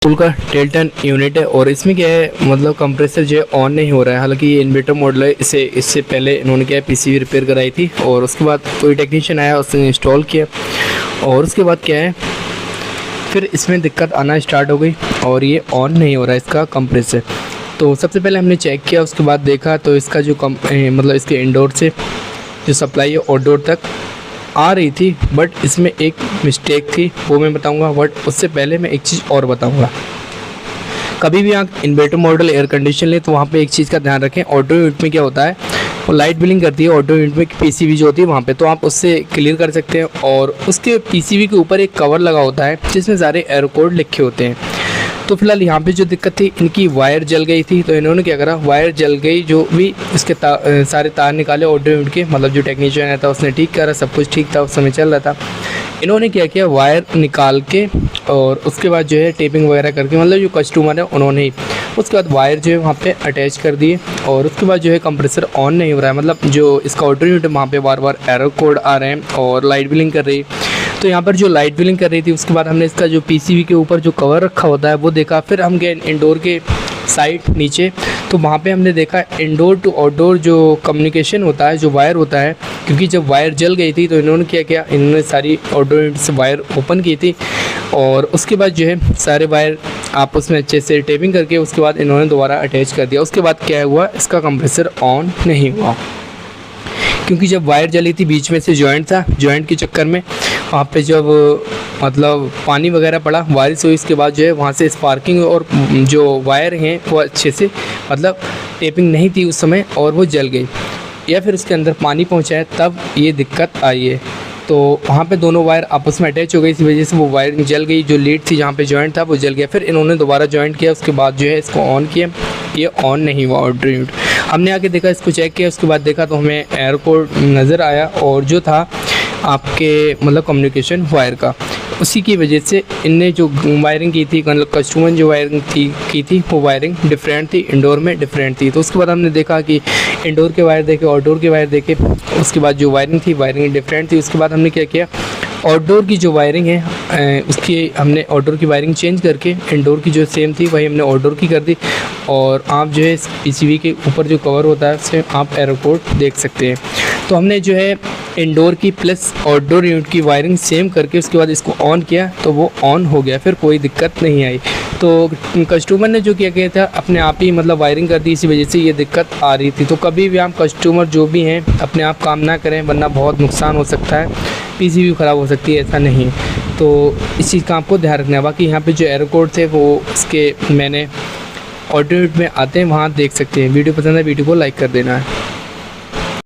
Whirlpool का tell turn unit है और इसमें क्या है मतलब कंप्रेसर जो है ऑन नहीं हो रहा है। हालांकि ये इन्वर्टर मॉडल है, इससे पहले इन्होंने क्या है पीसीबी रिपेयर कराई थी और उसके बाद कोई टेक्नीशियन आया उसने इंस्टॉल किया और उसके बाद क्या है फिर इसमें दिक्कत आना स्टार्ट हो गई और ये ऑन नहीं हो रहा है इसका कंप्रेसर। तो सबसे पहले हमने चेक किया, उसके बाद देखा तो इसका जो मतलब इसके इंडोर से जो सप्लाई है आउटडोर तक आ रही थी, बट इसमें एक मिस्टेक थी वो मैं बताऊंगा। बट उससे पहले मैं एक चीज़ और बताऊंगा, कभी भी आप इन्वर्टर मॉडल एयर कंडीशन लें तो वहाँ पे एक चीज़ का ध्यान रखें। ऑटो यूनिट में क्या होता है वो लाइट बिलिंग करती है ऑटो यूनिट में, पीसीबी जो होती है वहाँ पे, तो आप उससे क्लियर कर सकते हैं। और उसके पीसीबी के ऊपर एक कवर लगा होता है जिसमें सारे एयर कोड लिखे होते हैं। तो फिलहाल यहाँ पे जो दिक्कत थी इनकी वायर जल गई थी, तो इन्होंने क्या करा वायर जल गई, जो भी इसके सारे तार निकाले ऑटो यूनिट के, मतलब जो टेक्नीशियन आया था उसने ठीक करा, सब कुछ ठीक था, उस समय चल रहा था। इन्होंने क्या किया वायर निकाल के और उसके बाद जो है टेपिंग वगैरह करके, मतलब जो कस्टमर है उन्होंने ही उसके बाद वायर जो है वहाँ पे अटैच कर दिए और उसके बाद जो है कंप्रेसर ऑन नहीं हो रहा है। मतलब जो इसका ऑटो यूनिट है वहाँ पे बार बार एरर कोड आ रहे हैं और लाइट बिलिंग कर रही है। तो यहाँ पर जो लाइट बिलिंग कर रही थी उसके बाद हमने इसका जो पीसीबी के ऊपर जो कवर रखा होता है वो देखा। फिर हम गए इंडोर के साइड नीचे, तो वहाँ पे हमने देखा इंडोर टू आउटडोर जो कम्युनिकेशन होता है, जो वायर होता है, क्योंकि जब वायर जल गई थी तो इन्होंने क्या किया, इन्होंने सारी आउटडोर यूनिट से वायर ओपन की थी और उसके बाद जो है सारे वायर आपस में अच्छे से टेपिंग करके उसके बाद इन्होंने दोबारा अटैच कर दिया। उसके बाद क्या हुआ, इसका कंप्रेसर ऑन नहीं हुआ, क्योंकि जब वायर जली थी बीच में से जॉइंट था, जॉइंट के चक्कर में वहाँ पे जब मतलब पानी वगैरह पड़ा, बारिश हुई, इसके बाद जो है वहाँ से स्पार्किंग और जो वायर हैं वो अच्छे से मतलब टेपिंग नहीं थी उस समय और वो जल गई, या फिर उसके अंदर पानी पहुँचा है तब ये दिक्कत आई है। तो वहाँ पे दोनों वायर आपस में अटैच हो गई, इस वजह से वो वायर जल गई, जो लीड थी जहाँ पे जॉइंट था वो जल गया। फिर इन्होंने दोबारा जॉइंट किया, उसके बाद जो है इसको ऑन किया, ये ऑन नहीं हुआ ऑटो यूनिट। हमने आके देखा, इसको चेक किया, उसके बाद देखा तो हमें एयर कोड नज़र आया और जो था आपके मतलब कम्युनिकेशन वायर का, उसी की वजह से इनने जो वायरिंग की थी, मतलब कस्टमर जो वायरिंग की थी वो वायरिंग डिफरेंट थी, इंडोर में डिफरेंट थी। तो उसके बाद हमने देखा कि इंडोर के वायर देखे, आउटडोर के वायर देखे, उसके बाद जो वायरिंग थी वायरिंग डिफरेंट थी। उसके बाद हमने क्या किया, आउटडोर की जो वायरिंग है उसकी हमने आउटडोर की वायरिंग चेंज करके इंडोर की जो सेम थी वही हमने आउटडोर की कर दी। और आप जो है पीसीबी के ऊपर जो कवर होता है उससे आप एरर कोड देख सकते हैं। तो हमने जो है इंडोर की प्लस आउटडोर यूनिट की वायरिंग सेम करके उसके बाद इसको ऑन किया तो वो ऑन हो गया, फिर कोई दिक्कत नहीं आई। तो कस्टमर ने जो किया था अपने आप ही मतलब वायरिंग कर दी, इसी वजह से ये दिक्कत आ रही थी। तो कभी भी आप कस्टमर जो भी हैं अपने आप काम ना करें, वरना बहुत नुकसान हो सकता है, पीसीबी ख़राब हो सकती है, ऐसा नहीं। तो इस चीज़ का आपको ध्यान रखना है। बाकी यहाँ पे जो एरर कोड थे वो इसके मैंने ऑडियो में आते हैं, वहाँ देख सकते हैं। वीडियो पसंद है वीडियो को लाइक कर देना है।